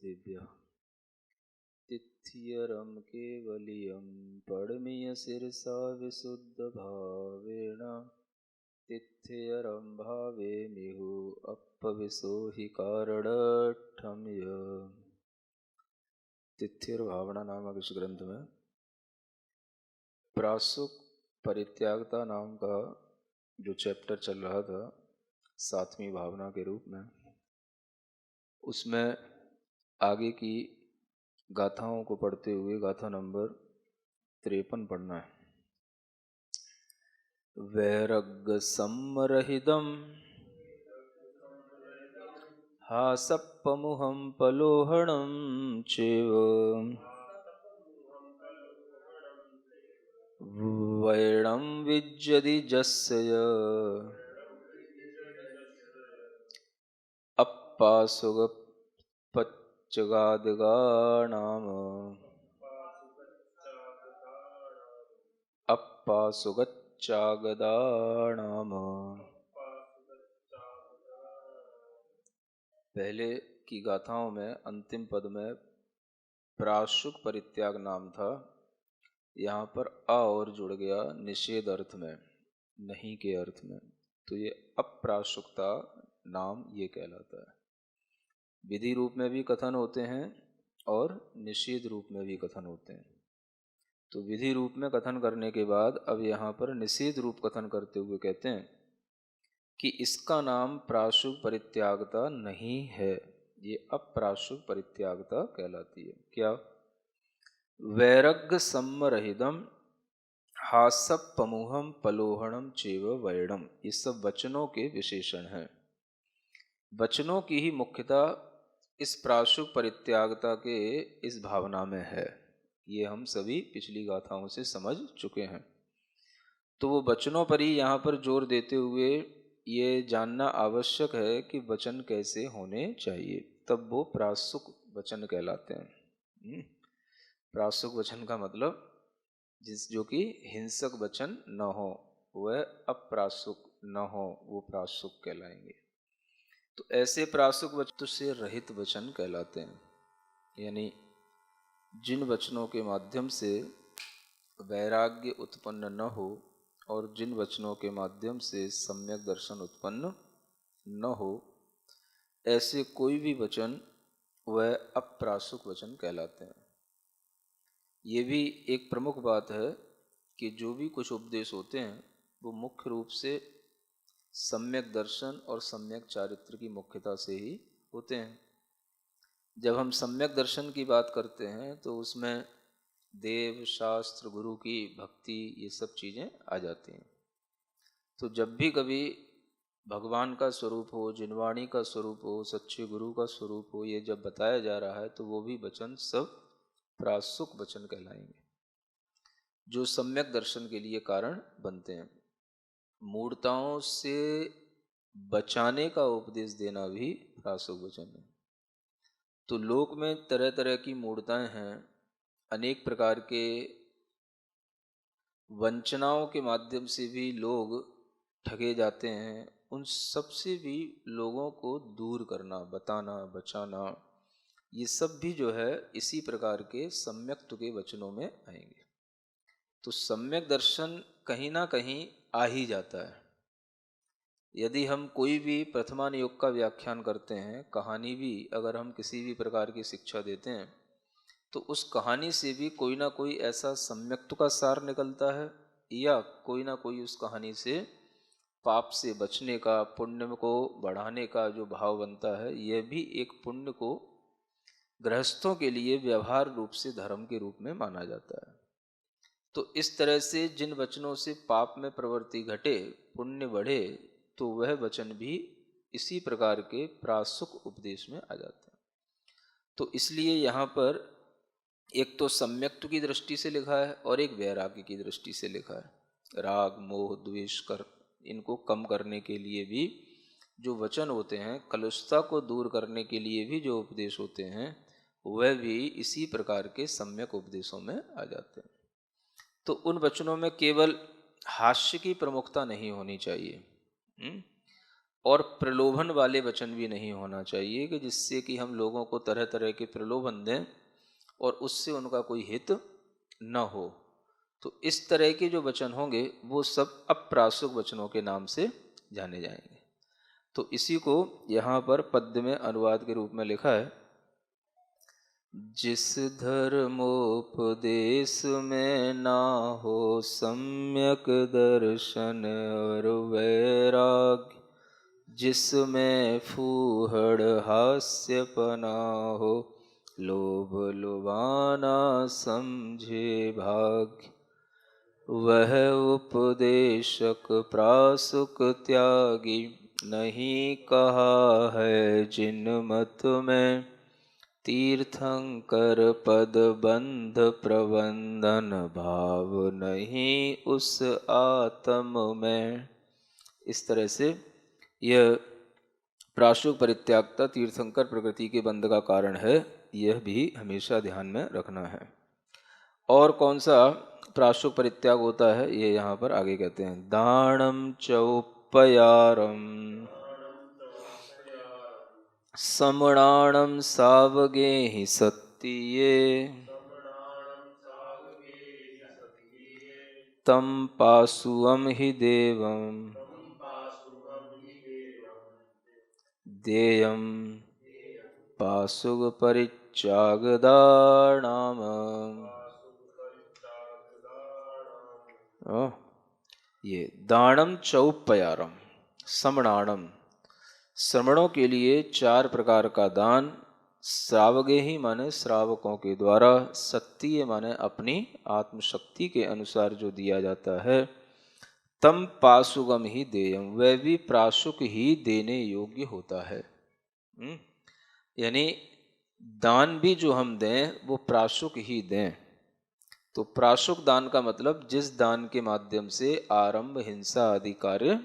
दिव्य तिथ्यरं केवलियं पड़मीय शिरसा विशुद्ध भावेण तिथ्यरं भावे मिहु अपविशो हि कारणठम्य। तिथ्यर भावना नामक इस ग्रंथ में प्रासुक परित्यागता नाम का जो चैप्टर चल रहा था 7वीं भावना के रूप में, उसमें आगे की गाथाओं को पढ़ते हुए गाथा नंबर 53 पढ़ना है। वैरग्य सम्मरहिदं हासप्पमुहं पलोहणं चैव वैणं विज्जति जस्य अप्पासुगपच्चगादिगाणाम् अप्पासुगच्चागदाणाम्। पहले की गाथाओं में अंतिम पद में प्राशुक परित्याग नाम था, यहाँ पर अ और जुड़ गया निषेध अर्थ में, नहीं के अर्थ में, तो ये अप्राशुकता नाम ये कहलाता है। विधि रूप में भी कथन होते हैं और निषेध रूप में भी कथन होते हैं। तो विधि रूप में कथन करने के बाद अब यहाँ पर निषेध रूप कथन करते हुए कहते हैं कि इसका नाम प्राशुक परित्यागता नहीं है, ये अप्राशुक परित्यागता कहलाती है। क्या? वैरग्य सम्मरहिदम हासप्पमुहं पलोहणम चैव वैणम, ये सब वचनों के विशेषण हैं। वचनों की ही मुख्यता इस प्राशुक परित्यागता के इस भावना में है, ये हम सभी पिछली गाथाओं से समझ चुके हैं। तो वो वचनों पर ही यहाँ पर जोर देते हुए ये जानना आवश्यक है कि वचन कैसे होने चाहिए, तब वो प्रासुक वचन कहलाते हैं। प्रासुक वचन का मतलब जो कि हिंसक वचन न हो, वह अप्रासुक न हो, वो प्रासुक कहलाएंगे। तो ऐसे प्रासुक वचन से रहित वचन कहलाते हैं, यानी जिन वचनों के माध्यम से वैराग्य उत्पन्न न हो और जिन वचनों के माध्यम से सम्यक दर्शन उत्पन्न न हो, ऐसे कोई भी वचन वह अप्रासुक वचन कहलाते हैं। ये भी एक प्रमुख बात है कि जो भी कुछ उपदेश होते हैं वो मुख्य रूप से सम्यक दर्शन और सम्यक चारित्र की मुख्यता से ही होते हैं। जब हम सम्यक दर्शन की बात करते हैं तो उसमें देव, शास्त्र, गुरु की भक्ति, ये सब चीज़ें आ जाती हैं। तो जब भी कभी भगवान का स्वरूप हो, जिनवाणी का स्वरूप हो, सच्चे गुरु का स्वरूप हो, ये जब बताया जा रहा है तो वो भी वचन सब प्रासुक वचन कहलाएंगे, जो सम्यक दर्शन के लिए कारण बनते हैं। मूढ़ताओं से बचाने का उपदेश देना भी प्रासुक वचन है। तो लोक में तरह तरह की मूढ़ताएं हैं, अनेक प्रकार के वंचनाओं के माध्यम से भी लोग ठगे जाते हैं। उन सब से भी लोगों को दूर करना, बताना, बचाना, ये सब भी जो है इसी प्रकार के सम्यक्त्व के वचनों में आएंगे। तो सम्यक दर्शन कहीं ना कहीं आ ही जाता है। यदि हम कोई भी प्रथमान योग का व्याख्यान करते हैं, कहानी भी अगर हम किसी भी प्रकार की शिक्षा देते हैं, तो उस कहानी से भी कोई ना कोई ऐसा सम्यक्त्व का सार निकलता है, या कोई ना कोई उस कहानी से पाप से बचने का, पुण्य को बढ़ाने का जो भाव बनता है, यह भी एक पुण्य को गृहस्थों के लिए व्यवहार रूप से धर्म के रूप में माना जाता है। तो इस तरह से जिन वचनों से पाप में प्रवृत्ति घटे, पुण्य बढ़े, तो वह वचन भी इसी प्रकार के प्रासुक उपदेश में आ जाते हैं। तो इसलिए यहाँ पर एक तो सम्यक्त्व की दृष्टि से लिखा है और एक वैराग्य की दृष्टि से लिखा है। राग, मोह, द्वेष कर इनको कम करने के लिए भी जो वचन होते हैं, कलुषता को दूर करने के लिए भी जो उपदेश होते हैं, वह भी इसी प्रकार के सम्यक उपदेशों में आ जाते हैं। तो उन वचनों में केवल हास्य की प्रमुखता नहीं होनी चाहिए। और प्रलोभन वाले वचन भी नहीं होना चाहिए कि जिससे कि हम लोगों को तरह तरह के प्रलोभन दें और उससे उनका कोई हित न हो। तो इस तरह के जो वचन होंगे वो सब अप्रासुक वचनों के नाम से जाने जाएंगे। तो इसी को यहाँ पर पद्य में अनुवाद के रूप में लिखा है, जिस धर्मोपदेश में ना हो सम्यक दर्शन और वैराग्य, जिसमें फूहड़ हास्यपना हो, लोभ लुभाना समझे भाग्य, वह उपदेशक प्रासुक त्यागी, नहीं कहा है जिन मत में, तीर्थंकर पद बंध प्रबंधन, भाव नहीं उस आत्म में। इस तरह से यह प्राशुक परित्यागता तीर्थंकर प्रकृति के बंध का कारण है, यह भी हमेशा ध्यान में रखना है। और कौन सा प्राशुक परित्याग होता है ये यहाँ पर आगे कहते हैं, दानम चौपयारम समणाणम सावगे ही सत्तिये, तम पासुअम ही देवम देयम पासुग परित्यागदानाम। ये दानम चौपयारम समणाणम, श्रमणों के लिए 4 प्रकार का दान, श्रावगे ही माने श्रावकों के द्वारा, सत्तीय माने अपनी आत्मशक्ति के अनुसार जो दिया जाता है, तम पासुगम ही देयम, वह भी प्राशुक ही देने योग्य होता है। यानी दान भी जो हम दें वो प्राशुक ही दें। तो प्राशुक दान का मतलब जिस दान के माध्यम से आरंभ हिंसा आदि कार्य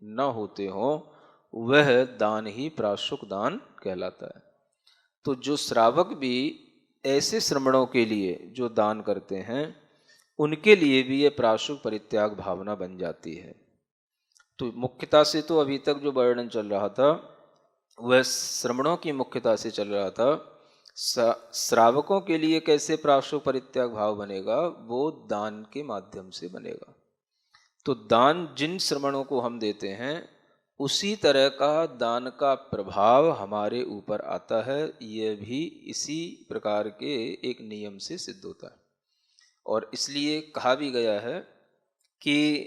न होते हो, वह दान ही प्राशुक दान कहलाता है। तो जो श्रावक भी ऐसे श्रमणों के लिए जो दान करते हैं, उनके लिए भी ये प्राशुक परित्याग भावना बन जाती है। तो मुख्यता से तो अभी तक जो वर्णन चल रहा था वह श्रमणों की मुख्यता से चल रहा था। श्रावकों के लिए कैसे प्राशुक परित्याग भाव बनेगा, वो दान के माध्यम से बनेगा। तो दान जिन श्रमणों को हम देते हैं उसी तरह का दान का प्रभाव हमारे ऊपर आता है, यह भी इसी प्रकार के एक नियम से सिद्ध होता है। और इसलिए कहा भी गया है कि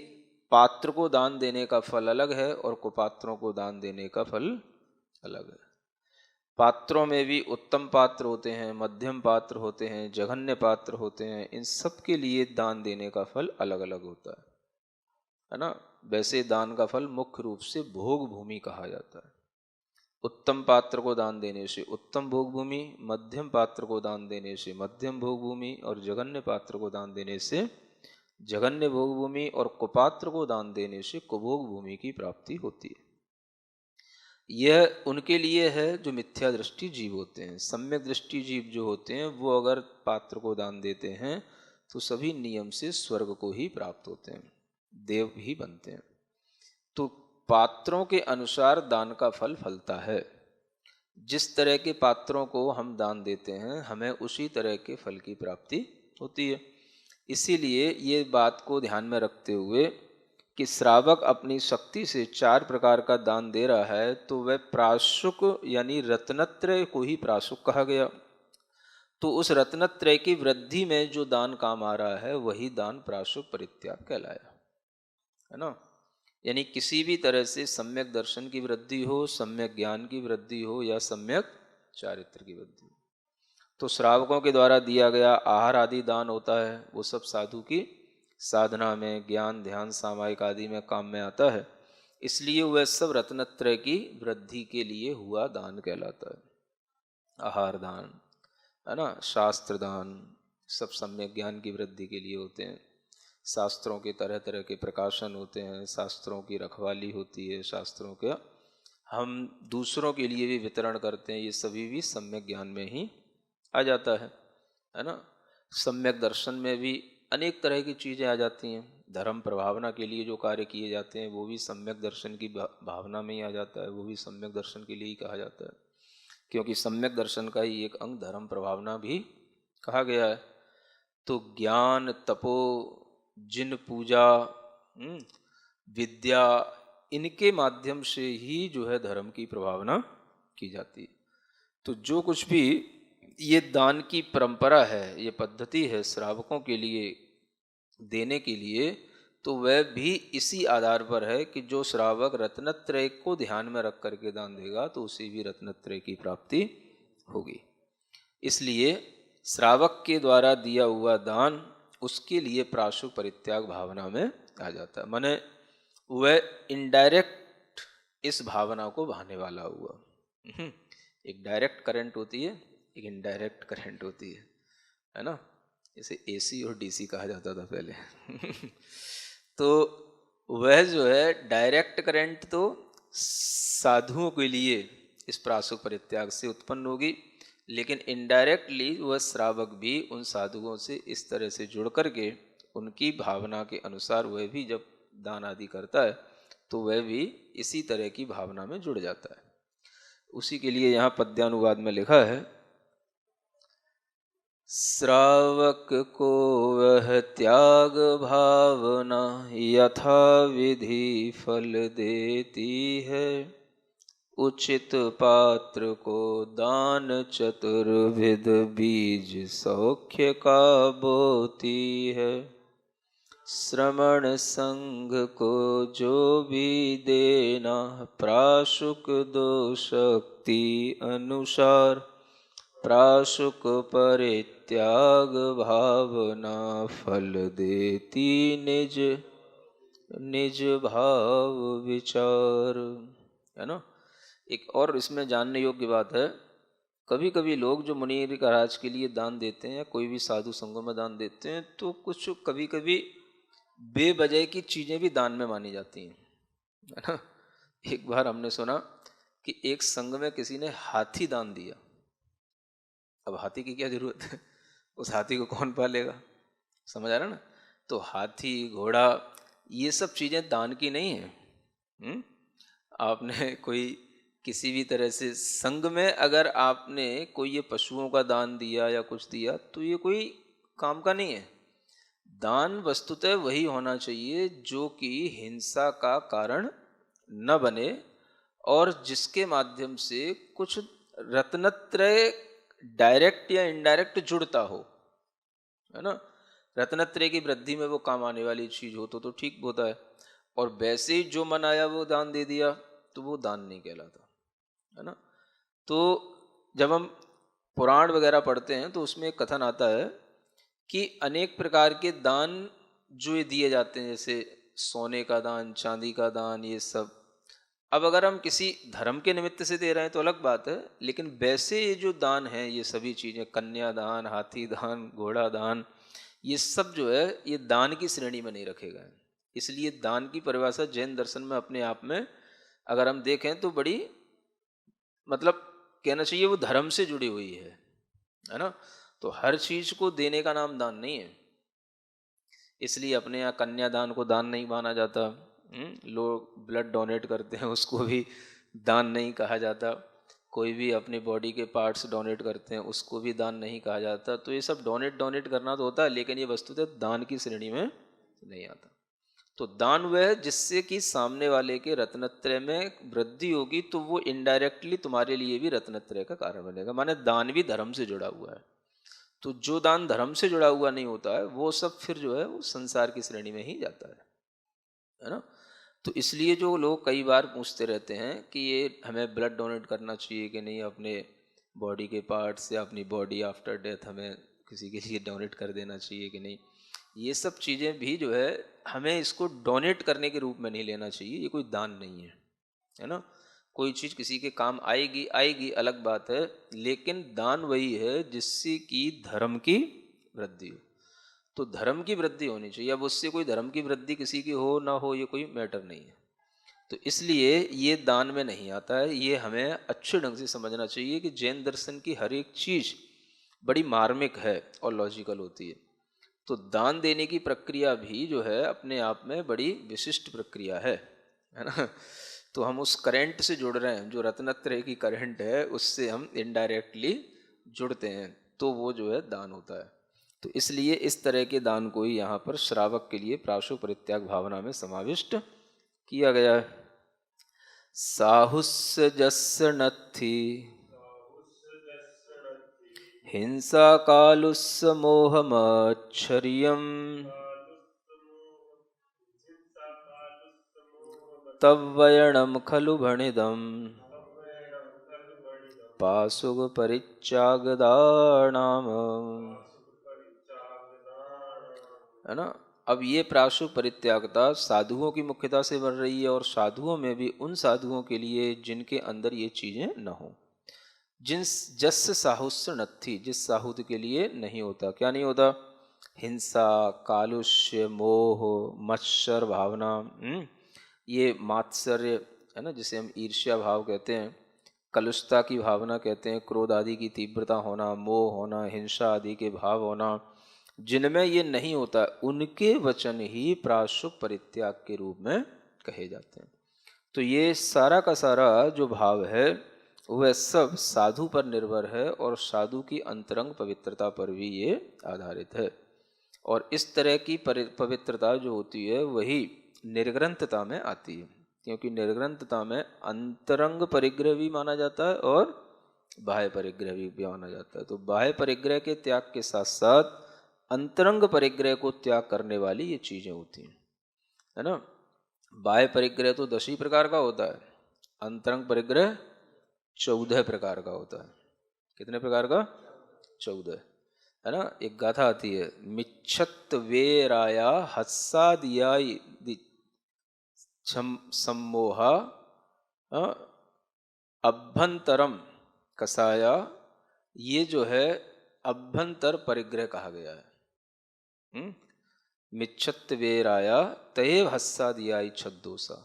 पात्र को दान देने का फल अलग है और कुपात्रों को दान देने का फल अलग है। पात्रों में भी उत्तम पात्र होते हैं, मध्यम पात्र होते हैं, जघन्य पात्र होते हैं। इन सब के लिए दान देने का फल अलग अलग होता है ना। वैसे दान का फल मुख्य रूप से भोग भूमि कहा जाता है। उत्तम पात्र को दान देने से उत्तम भोग भूमि, मध्यम पात्र को दान देने से मध्यम भोग भूमि, और जघन्य पात्र को दान देने से जघन्य भोग भूमि, और कुपात्र को दान देने से कुभोग भूमि की प्राप्ति होती है। यह उनके लिए है जो मिथ्या दृष्टि जीव होते हैं। सम्यक दृष्टि जीव जो होते हैं वो अगर पात्र को दान देते हैं तो सभी नियम से स्वर्ग को ही प्राप्त होते हैं, देव ही बनते हैं। तो पात्रों के अनुसार दान का फल फलता है। जिस तरह के पात्रों को हम दान देते हैं हमें उसी तरह के फल की प्राप्ति होती है। इसीलिए ये बात को ध्यान में रखते हुए कि श्रावक अपनी शक्ति से 4 प्रकार का दान दे रहा है तो वह प्राशुक यानी रत्नत्रय को ही प्राशुक कहा गया। तो उस रत्नत्रय की वृद्धि में जो दान काम आ रहा है वही दान प्राशुक परित्याग कहलाया, है ना। यानी किसी भी तरह से सम्यक दर्शन की वृद्धि हो, सम्यक ज्ञान की वृद्धि हो, या सम्यक चारित्र की वृद्धि हो। तो श्रावकों के द्वारा दिया गया आहार आदि दान होता है, वो सब साधु की साधना में, ज्ञान ध्यान सामायिक आदि में काम में आता है। इसलिए वह सब रत्नत्रय की वृद्धि के लिए हुआ दान कहलाता है। आहार दान, है ना, शास्त्र दान, सब सम्यक ज्ञान की वृद्धि के लिए होते हैं। शास्त्रों के तरह तरह के प्रकाशन होते हैं, शास्त्रों की रखवाली होती है, शास्त्रों का हम दूसरों के लिए भी वितरण करते हैं। ये सभी भी सम्यक ज्ञान में ही आ जाता है ना। सम्यक दर्शन में भी अनेक तरह की चीज़ें आ जाती हैं। धर्म प्रभावना के लिए जो कार्य किए जाते हैं वो भी सम्यक दर्शन की भावना में ही आ जाता है, वो भी सम्यक दर्शन के लिए ही कहा जाता है, क्योंकि सम्यक दर्शन का ही एक अंग धर्म प्रभावना भी कहा गया है। तो ज्ञान, तपो, जिन पूजा, विद्या, इनके माध्यम से ही जो है धर्म की प्रभावना की जाती है। तो जो कुछ भी ये दान की परंपरा है, ये पद्धति है श्रावकों के लिए देने के लिए, तो वह भी इसी आधार पर है कि जो श्रावक रत्नत्रय को ध्यान में रख करके दान देगा तो उसे भी रत्नत्रय की प्राप्ति होगी। इसलिए श्रावक के द्वारा दिया हुआ दान उसके लिए प्राशुक परित्याग भावना में आ जाता है, माने वह इनडायरेक्ट इस भावना को बहाने वाला हुआ। एक डायरेक्ट करंट होती है, एक इनडायरेक्ट करंट होती है ना। इसे एसी और डीसी कहा जाता था पहले। तो वह जो है डायरेक्ट करंट तो साधुओं के लिए इस प्राशुक परित्याग से उत्पन्न होगी, लेकिन इनडायरेक्टली वह श्रावक भी उन साधुओं से इस तरह से जुड़ करके उनकी भावना के अनुसार वह भी जब दान आदि करता है तो वह भी इसी तरह की भावना में जुड़ जाता है। उसी के लिए यहाँ पद्यानुवाद में लिखा है, श्रावक को वह त्याग भावना यथा विधि फल देती है, उचित पात्र को दान चतुर्विध बीज सौख्य का बोती है। श्रमण संघ को जो भी देना प्राशुक दो शक्ति अनुसार, प्राशुक परित्याग भावना फल देती निज निज भाव विचार, है ना। एक और इसमें जानने योग्य बात है, कभी कभी लोग जो मुनि राज के लिए दान देते हैं या कोई भी साधु संघों में दान देते हैं तो कुछ कभी कभी बेवजह की चीज़ें भी दान में मानी जाती हैं, है ना। एक बार हमने सुना कि एक संघ में किसी ने हाथी दान दिया। अब हाथी की क्या जरूरत है, उस हाथी को कौन पालेगा, समझ आ रहा ना। तो हाथी, घोड़ा, ये सब चीज़ें दान की नहीं है। आपने कोई किसी भी तरह से संघ में अगर आपने कोई ये पशुओं का दान दिया या कुछ दिया तो ये कोई काम का नहीं है। दान वस्तुतः वही होना चाहिए जो कि हिंसा का कारण न बने और जिसके माध्यम से कुछ रत्नत्रय डायरेक्ट या इनडायरेक्ट जुड़ता हो, है ना। रत्नत्रय की वृद्धि में वो काम आने वाली चीज हो तो ठीक होता है, और वैसे ही जो मन आया वो दान दे दिया तो वो दान नहीं कहलाता, है ना। तो जब हम पुराण वगैरह पढ़ते हैं तो उसमें एक कथन आता है कि अनेक प्रकार के दान जो ये दिए जाते हैं, जैसे सोने का दान, चांदी का दान, ये सब। अब अगर हम किसी धर्म के निमित्त से दे रहे हैं तो अलग बात है, लेकिन वैसे ये जो दान है, ये सभी चीज़ें, कन्या दान, हाथी दान, घोड़ा दान, ये सब जो है ये दान की श्रेणी में नहीं रखे गए। इसलिए दान की परिभाषा जैन दर्शन में अपने आप में अगर हम देखें तो बड़ी, मतलब कहना चाहिए वो धर्म से जुड़ी हुई है ना। तो हर चीज को देने का नाम दान नहीं है, इसलिए अपने यहाँ कन्यादान को दान नहीं माना जाता। लोग ब्लड डोनेट करते हैं उसको भी दान नहीं कहा जाता, कोई भी अपनी बॉडी के पार्ट्स डोनेट करते हैं उसको भी दान नहीं कहा जाता। तो ये सब डोनेट करना तो होता है, लेकिन ये वस्तुतः दान की श्रेणी में नहीं आता। तो दान वह है जिससे कि सामने वाले के रत्नत्रय में वृद्धि होगी, तो वो इनडायरेक्टली तुम्हारे लिए भी रत्नत्रय का कारण बनेगा। माने दान भी धर्म से जुड़ा हुआ है। तो जो दान धर्म से जुड़ा हुआ नहीं होता है वो सब फिर जो है वो संसार की श्रेणी में ही जाता है ना। तो इसलिए जो लोग कई बार पूछते रहते हैं कि ये हमें ब्लड डोनेट करना चाहिए कि नहीं, अपने बॉडी के पार्ट्स या अपनी बॉडी आफ्टर डेथ हमें किसी के लिए डोनेट कर देना चाहिए कि नहीं, ये सब चीज़ें भी जो है हमें इसको डोनेट करने के रूप में नहीं लेना चाहिए। ये कोई दान नहीं है ना। कोई चीज़ किसी के काम आएगी अलग बात है, लेकिन दान वही है जिससे कि धर्म की वृद्धि हो। तो धर्म की वृद्धि होनी चाहिए। अब उससे कोई धर्म की वृद्धि किसी की हो ना हो ये कोई मैटर नहीं है। तो इसलिए ये दान में नहीं आता है। ये हमें अच्छे ढंग से समझना चाहिए कि जैन दर्शन की हर एक चीज़ बड़ी मार्मिक है और लॉजिकल होती है। तो दान देने की प्रक्रिया भी जो है अपने आप में बड़ी विशिष्ट प्रक्रिया है ना। तो हम उस करंट से जुड़ रहे हैं, जो रत्नत्रय की करंट है उससे हम इनडायरेक्टली जुड़ते हैं, तो वो जो है दान होता है। तो इसलिए इस तरह के दान को ही यहाँ पर श्रावक के लिए प्राशु परित्याग भावना में समाविष्ट किया गया है। साहुस्य जस्य नत्थि हिंसा कालुस्य मोहमच्छर्यम् तव्वयणं खलु भणिदम् पाशुग परित्यागदानाम। है ना। अब ये प्राशु परित्यागता साधुओं की मुख्यता से बन रही है, और साधुओं में भी उन साधुओं के लिए जिनके अंदर ये चीजें न हो। जिस जस साहुस्य नत्थि, जिस साहुद के लिए नहीं होता, क्या नहीं होता? हिंसा, कालुष्य, मोह, मत्सर भावना, ये मात्सर्य है ना, जिसे हम ईर्ष्या भाव कहते हैं, कलुषता की भावना कहते हैं, क्रोध आदि की तीव्रता होना, मोह होना, हिंसा आदि के भाव होना, जिनमें ये नहीं होता उनके वचन ही प्राशुक परित्याग के रूप में कहे जाते हैं। तो ये सारा का सारा जो भाव है वह सब साधु पर निर्भर है, और साधु की अंतरंग पवित्रता पर भी ये आधारित है। और इस तरह की पवित्रता जो होती है वही निर्ग्रंथता में आती है, क्योंकि निर्ग्रंथता में अंतरंग परिग्रह भी माना जाता है और बाह्य परिग्रह भी माना जाता है। तो बाह्य परिग्रह के त्याग के साथ साथ अंतरंग परिग्रह को त्याग करने वाली ये चीजें होती हैं, है ना। बाह्य परिग्रह तो 10 ही प्रकार का होता है, अंतरंग परिग्रह 14 प्रकार का होता है। कितने प्रकार का? 14, है ना। एक गाथा आती है, मिच्छत वेराया हस्सादिया सम्मोहा अभ्यंतरम कसाया। ये जो है अभ्यंतर परिग्रह कहा गया है। मिच्छत वेराया तयेव हस्सादिया छद्दोसा,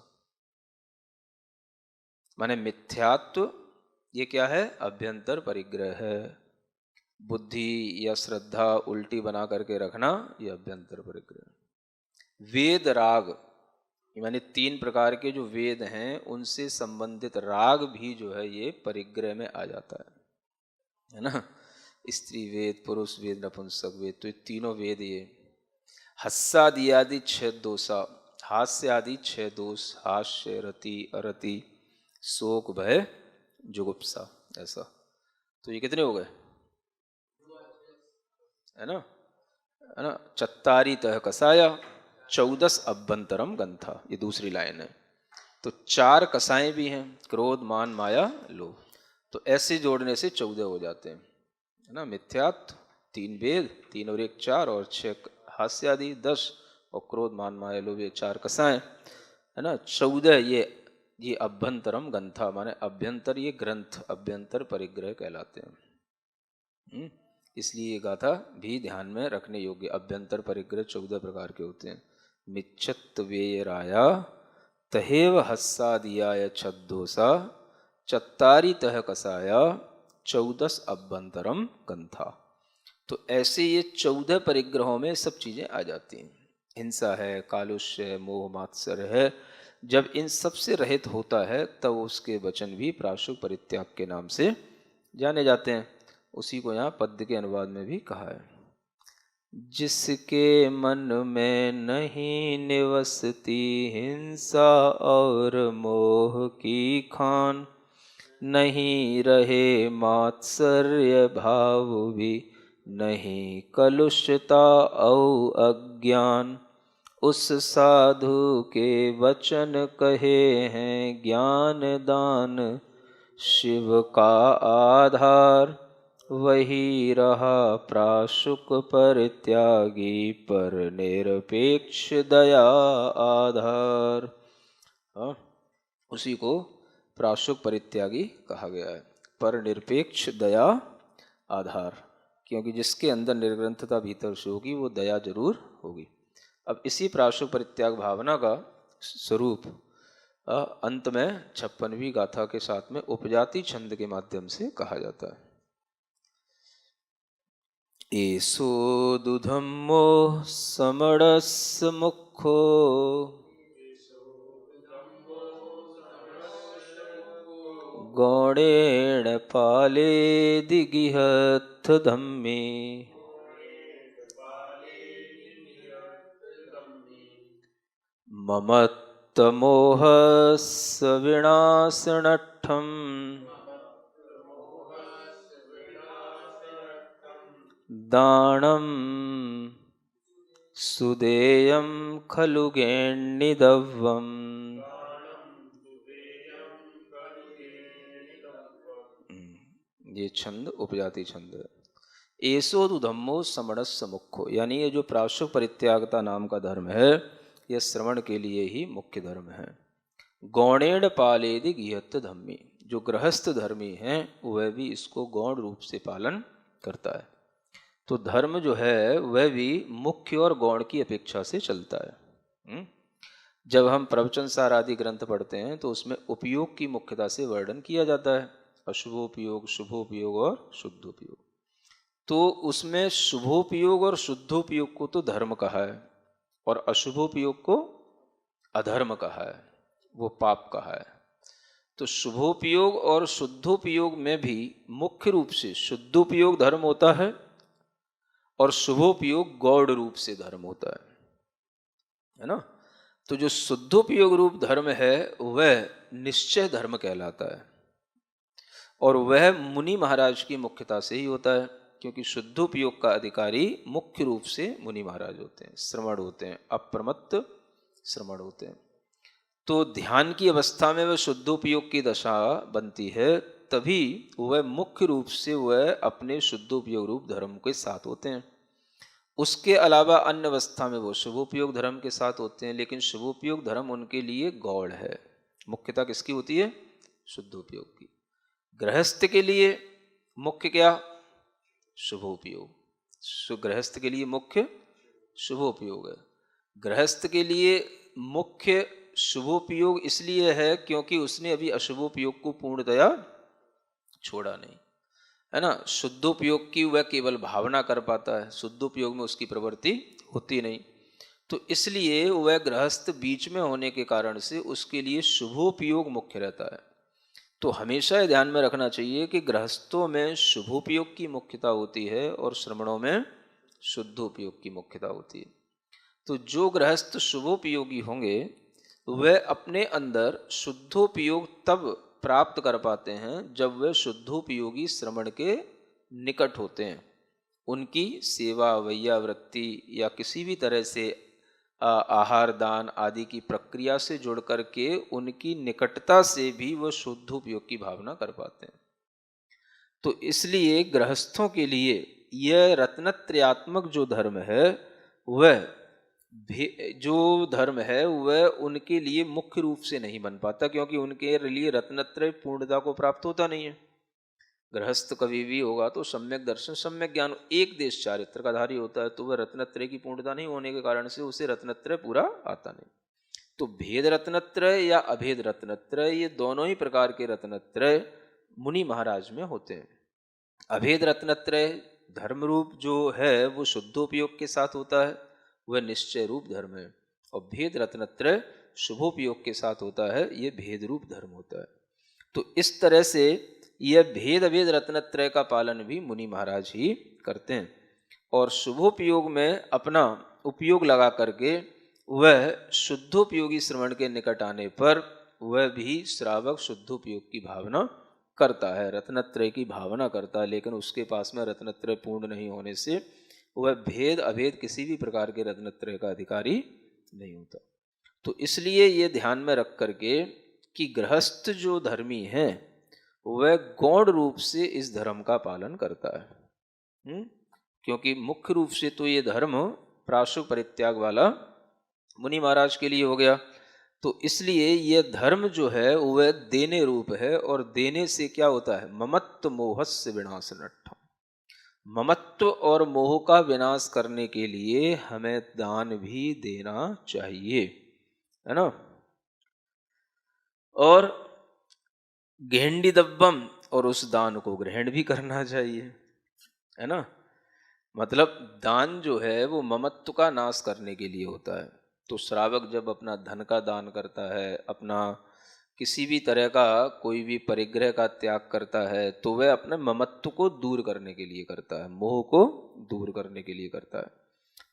माने मिथ्यात्व ये क्या है? अभ्यंतर परिग्रह है। बुद्धि या श्रद्धा उल्टी बना करके रखना, ये अभ्यंतर परिग्रह। वेद राग, यानी 3 प्रकार के जो वेद हैं उनसे संबंधित राग भी जो है ये परिग्रह में आ जाता है ना। स्त्री वेद, पुरुष वेद, नपुंसक वेद, तो ये तीनों वेद ये। हस्सादि आदि 6 दोषा, हास्य आदि 6 दोष, हास्य, रति, अरति, शोक, भय, जुगुप्सा, ऐसा। तो ये कितने हो गए? है ना, है ना। चत्तारी तह कसाया 14 अभ्यंतरम गंथा, ये दूसरी लाइन है। तो 4 कसाएं भी हैं, क्रोध, मान, माया, लोभ। तो ऐसे जोड़ने से 14 हो जाते हैं, है ना। मिथ्यात्व 3 वेद, 3 और 1 4, और 6 हास्य आदि 10, और क्रोध, मान, माया, लोभ ये 4 कसाएं, है ना। 14 ये अभ्यंतरम ग्रंथा, माने अभ्यंतर, ये ग्रंथ अभ्यंतर परिग्रह कहलाते हैं। इसलिए ये गाथा भी ध्यान में रखने योग्य। अभ्यंतर परिग्रह 14 प्रकार के होते हैं। मिच्छत वेराया तहेव हस्सादियाय छद्दोसा चत्तारी तह कसाया 14 अभ्यंतरम ग्रंथा। तो ऐसे ये 14 परिग्रहों में सब चीजें आ जाती हैं। हिंसा है, कालुष्य है, मोह मात्सर्य है। जब इन सब से रहित होता है तब उसके वचन भी प्राशुक परित्याग के नाम से जाने जाते हैं। उसी को यहाँ पद्य के अनुवाद में भी कहा है। जिसके मन में नहीं निवसती हिंसा और मोह की खान, नहीं रहे मात्सर्य भाव भी, नहीं कलुषता औ अज्ञान, उस साधु के वचन कहे हैं ज्ञान दान शिव का आधार, वही रहा प्राशुक परित्यागी पर निरपेक्ष दया आधार। उसी को प्राशुक परित्यागी कहा गया है, पर निरपेक्ष दया आधार, क्योंकि जिसके अंदर निर्ग्रंथता भीतर से होगी वो दया जरूर होगी। अब इसी प्राशुक परित्याग भावना का स्वरूप अंत में 56वीं गाथा के साथ में उपजाति छंद के माध्यम से कहा जाता है। एषो दुधम्मो समणस्य मुखो गौणेन पालेदिगिहत्थ धम्मे। ममत्तमोहस्य विनाशनट्ठम् दानं सुदेयं खलु गेण्णिदव्वम्। ये छंद उपजाति छंद है। एसो तु धम्मो समणस्य मुख्यो, यानी ये जो प्राश्व परित्यागता नाम का धर्म है, यह श्रवण के लिए ही मुख्य धर्म है। गौणेण पालेदि गिहत्थ धम्मी, जो गृहस्थ धर्मी हैं वह भी इसको गौण रूप से पालन करता है। तो धर्म जो है वह भी मुख्य और गौण की अपेक्षा से चलता है। जब हम प्रवचन सार आदि ग्रंथ पढ़ते हैं तो उसमें उपयोग की मुख्यता से वर्णन किया जाता है, अशुभोपयोग, शुभोपयोग और शुद्धोपयोग। तो उसमें शुभोपयोग और शुद्धोपयोग को तो धर्म कहा है और अशुभोपयोग को अधर्म कहा है, वो पाप कहा है। तो शुभोपयोग और शुद्धोपयोग में भी मुख्य रूप से शुद्धोपयोग धर्म होता है और शुभोपयोग गौड़ रूप से धर्म होता है ना। तो जो शुद्धोपयोग रूप धर्म है वह निश्चय धर्म कहलाता है और वह मुनि महाराज की मुख्यता से ही होता है, क्योंकि शुद्धोपयोग का अधिकारी मुख्य रूप से मुनि महाराज होते हैं, श्रमण होते हैं, अप्रमत्त श्रमण होते हैं। तो ध्यान की अवस्था में वह शुद्धोपयोग की दशा बनती है, तभी वह मुख्य रूप से वह अपने शुद्धोपयोग रूप धर्म के साथ होते हैं। उसके अलावा अन्य अवस्था में वो शुभोपयोग धर्म के साथ होते हैं, लेकिन शुभोपयोग धर्म उनके लिए गौड़ है। मुख्यता किसकी होती है? शुद्धोपयोग की। गृहस्थ के लिए मुख्य क्या? शुभोपयोग। गृहस्थ के लिए मुख्य शुभोपयोग है। गृहस्थ के लिए मुख्य शुभोपयोग इसलिए है क्योंकि उसने अभी अशुभोपयोग को पूर्णतया छोड़ा नहीं, है ना। शुद्धोपयोग की वह केवल भावना कर पाता है, शुद्धोपयोग में उसकी प्रवृत्ति होती नहीं। तो इसलिए वह गृहस्थ बीच में होने के कारण से उसके लिए शुभोपयोग मुख्य रहता है। तो हमेशा यह ध्यान में रखना चाहिए कि गृहस्थों में शुभोपयोग की मुख्यता होती है और श्रमणों में शुद्धोपयोग की मुख्यता होती है। तो जो गृहस्थ शुभोपयोगी होंगे वह अपने अंदर शुद्धोपयोग तब प्राप्त कर पाते हैं जब वे शुद्धोपयोगी श्रमण के निकट होते हैं। उनकी सेवा, वैयावृत्ति या किसी भी तरह से आहार दान आदि की प्रक्रिया से जुड़ करके उनकी निकटता से भी वह शुद्धोपयोग की भावना कर पाते हैं। तो इसलिए गृहस्थों के लिए यह रत्नत्रयात्मक जो धर्म है वह जो धर्म है वह उनके लिए मुख्य रूप से नहीं बन पाता, क्योंकि उनके लिए रत्नत्रय पूर्णता को प्राप्त होता नहीं है। गृहस्थ कभी भी होगा तो सम्यक दर्शन, सम्यक ज्ञान, एक देश चारित्र का धारी होता है, तो वह रत्नत्रय की पूर्णता नहीं होने के कारण से उसे रत्नत्रय पूरा आता नहीं। तो भेद रत्नत्रय या अभेद रत्नत्रय, ये दोनों ही प्रकार के रत्नत्रय मुनि महाराज में होते हैं। अभेद रत्नत्रय धर्म रूप जो है वो शुद्धोपयोग के साथ होता है, वह निश्चय रूप धर्म है। और भेद रत्नत्रय शुभोपयोग के साथ होता है, यह भेद रूप धर्म होता है। तो इस तरह से यह भेद अभेद रत्नत्रय का पालन भी मुनि महाराज ही करते हैं और शुभोपयोग में अपना उपयोग लगा करके वह शुद्धोपयोगी श्रवण के निकट आने पर वह भी श्रावक शुद्धोपयोग की भावना करता है, रत्नत्रय की भावना करता है, लेकिन उसके पास में रत्नत्रय पूर्ण नहीं होने से वह भेद अभेद किसी भी प्रकार के रत्नत्रय का अधिकारी नहीं होता। तो इसलिए ये ध्यान में रख करके कि गृहस्थ जो धर्मी है वह गौण रूप से इस धर्म का पालन करता है। क्योंकि मुख्य रूप से तो ये धर्म प्राशु परित्याग वाला मुनि महाराज के लिए हो गया, तो इसलिए यह धर्म जो है वह देने रूप है और देने से क्या होता है? ममत्व मोहस्य विनाशनट्ठम। ममत्व और मोह का विनाश करने के लिए हमें दान भी देना चाहिए, है ना। और गेंडी दब्बम, और उस दान को ग्रहण भी करना चाहिए, है ना। मतलब दान जो है वो ममत्व का नाश करने के लिए होता है। तो श्रावक जब अपना धन का दान करता है, अपना किसी भी तरह का कोई भी परिग्रह का त्याग करता है, तो वह अपने ममत्व को दूर करने के लिए करता है, मोह को दूर करने के लिए करता है।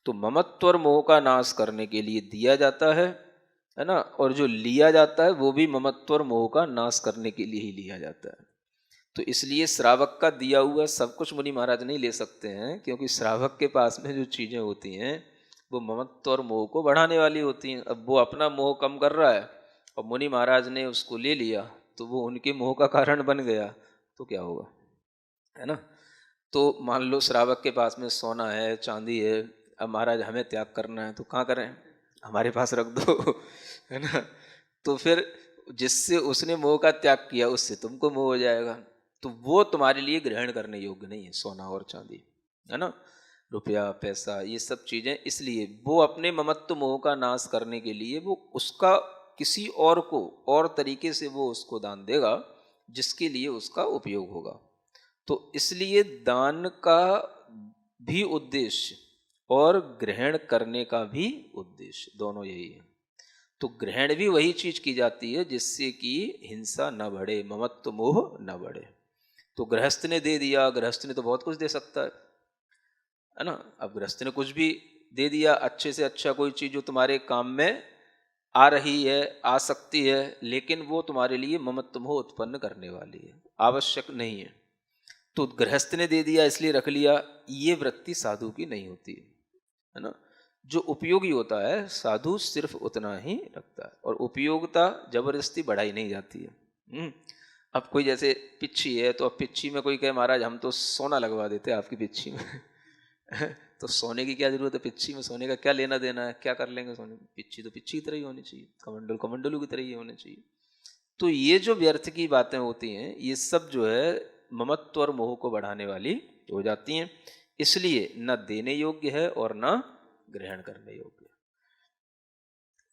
तो ममत्व और मोह का नाश करने के लिए दिया जाता है ना। और जो लिया जाता है वो भी ममत्व और मोह का नाश करने के लिए ही लिया जाता है। तो इसलिए श्रावक का दिया हुआ सब कुछ मुनि महाराज नहीं ले सकते हैं, क्योंकि श्रावक के पास में जो चीजें होती हैं वो ममत्व और मोह को बढ़ाने वाली होती हैं। अब वो अपना मोह कम कर रहा है और मुनि महाराज ने उसको ले लिया, तो वो उनके मोह का कारण बन गया, तो क्या होगा, है ना। तो मान लो श्रावक के पास में सोना है, चांदी है, अब महाराज हमें त्याग करना है, तो कहाँ करें, हमारे पास रख दो है ना। तो फिर जिससे उसने मोह का त्याग किया उससे तुमको मोह हो जाएगा, तो वो तुम्हारे लिए ग्रहण करने योग्य नहीं है, सोना और चांदी, है ना, रुपया पैसा ये सब चीजें। इसलिए वो अपने ममत्व मोह का नाश करने के लिए वो उसका किसी और को और तरीके से वो उसको दान देगा जिसके लिए उसका उपयोग होगा। तो इसलिए दान का भी उद्देश्य और ग्रहण करने का भी उद्देश्य दोनों यही है। तो ग्रहण भी वही चीज की जाती है जिससे कि हिंसा न बढ़े, ममत्व मोह न बढ़े। तो गृहस्थ ने दे दिया, गृहस्थ ने तो बहुत कुछ दे सकता है ना। अब गृहस्थ ने कुछ भी दे दिया, अच्छे से अच्छा कोई चीज जो तुम्हारे काम में आ रही है, आ सकती है, लेकिन वो तुम्हारे लिए ममत्व मोह उत्पन्न करने वाली है, आवश्यक नहीं है। तो गृहस्थ ने दे दिया इसलिए रख लिया, ये वृत्ति साधु की नहीं होती है ना। जो उपयोगी होता है साधु सिर्फ उतना ही रखता है, और उपयोगिता जबरदस्ती बढ़ाई नहीं जाती है। अब कोई जैसे पिच्छी है, तो अब पिच्छी में कोई कहे महाराज हम तो सोना लगवा देते हैं आपकी पिच्छी में तो सोने की क्या जरूरत है, पिच्छी में सोने का क्या लेना देना है, क्या कर लेंगे सोने में, पिच्छी तो पिच्छी की तरह ही होनी चाहिए, कमंडल कमंडलू की तरह ही होने चाहिए। तो ये जो व्यर्थ की बातें होती हैं ये सब जो है ममत्व और मोह को बढ़ाने वाली हो जाती हैं, इसलिए न देने योग्य है और न ग्रहण करने योग्य।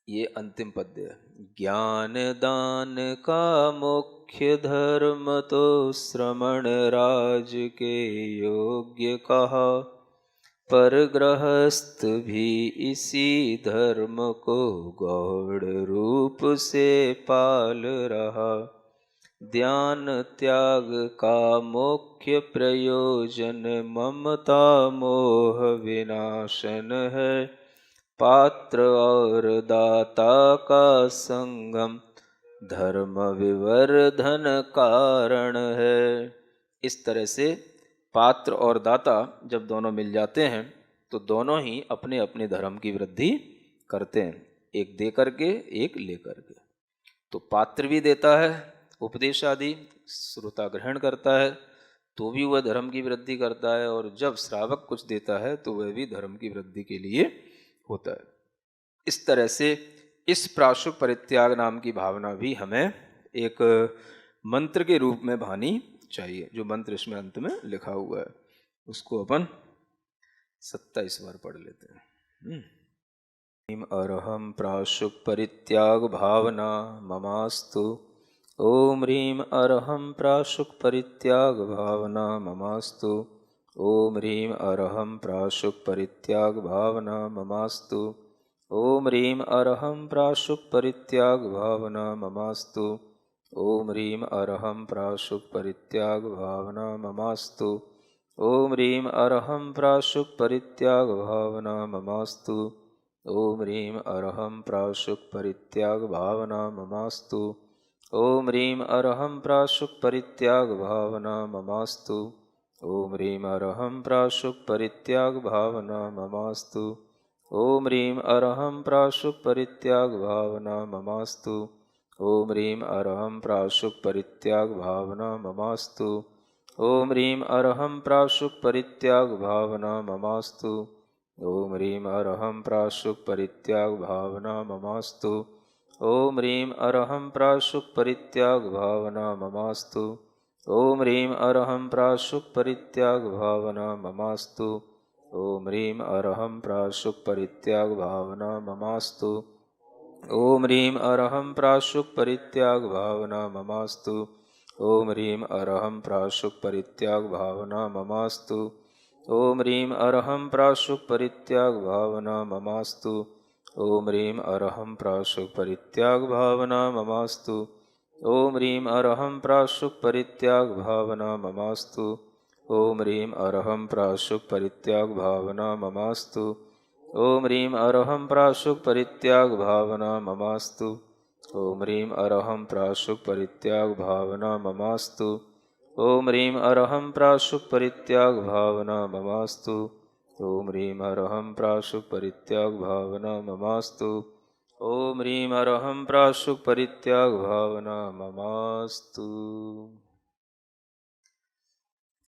ये अंतिम पद्य है। ज्ञान दान का मुख्य धर्म तो श्रमण राज के योग्य कहा, पर गृहस्थ भी इसी धर्म को गौड़ रूप से पाल रहा। ध्यान त्याग का मुख्य प्रयोजन ममता मोह विनाशन है, पात्र और दाता का संगम धर्म विवर्धन कारण है। इस तरह से पात्र और दाता जब दोनों मिल जाते हैं तो दोनों ही अपने अपने धर्म की वृद्धि करते हैं, एक दे करके एक ले करके। तो पात्र भी देता है उपदेश आदि, श्रोता ग्रहण करता है तो भी वह धर्म की वृद्धि करता है, और जब श्रावक कुछ देता है तो वह भी धर्म की वृद्धि के लिए होता है। इस तरह से इस प्राशुक परित्याग नाम की भावना भी हमें एक मंत्र के रूप में भानी चाहिए। जो मंत्र इसमें अंत में लिखा हुआ है उसको अपन 27 बार पढ़ लेते हैं। अरहम प्राशुक परित्याग भावना ममास्तु। ओम ह्रीम अरहम प्राशुक परित्याग भावना ममास्तु। ओम ह्रीम अरहम प्राशुक परित्याग भावना ममास्तु। ओम ह्रीम अरहम प्राशुक परित्याग भावना ममास्तु। ओम ह्रीम अरहम प्राशुक परित्याग भावना ममास्तु। ओम ह्रीम अरहम प्राशुक परित्याग भावना ममास्तु। ओम ह्रीम अरहम प्राशुक परित्याग भावना ममास्तु। ओम ह्रीम अरहम प्राशुक परित्याग भावना ममास्तु। ओम ह्रीम अरहम प्राशुक परित्याग भावना ममास्तु। ओम ह्रीम अरहम प्राशुक परित्याग भावना ममास्तु। ओम ह्रीम अरहम प्राशुक परित्याग भावना ममास्तु। ओम ह्रीम अरहम प्राशुक परित्याग भावना ममास्तु। ओम ह्रीम अरहम प्राशुक परित्याग भावना ममास्तु। ओम ह्रीम अरहम प्राशुक परित्याग भावना ममास्तु। ओम ह्रीम अरहम प्राशुक परित्याग भावना ममास्तु। ओम ह्रीम अरहम प्राशुक परित्याग भावना ममास्तु। ओम ह्रीम अरहम प्राशुक परित्याग भावना ममास्तु। ओम ह्रीम अरहम प्राशुक परित्याग भावना ममास्तु। ओम ह्रीं अरहं प्राशुक परित्याग भावना ममास्तु। ओम ह्रीं अरहं प्राशुक परित्याग भावना ममास्तु। ओम ह्रीं अरहं प्राशुक परित्याग भावना ममास्तु। ओम ह्रीं अरहं प्राशुक परित्याग भावना ममास्तु। ओम ह्रीं अरहं प्राशुक परित्याग भावना ममास्तु। ओम ह्रीं अरहं प्राशुक परित्याग भावना ममास्तु। ओम ह्रीं अरहं प्राशुक परित्याग भावना ममास्तु। ओम ह्रीं अरहं प्राशुक परित्याग भावना ममास्तु। ओम ह्रीं अरहं प्राशुक परित्याग भावना ममास्तु।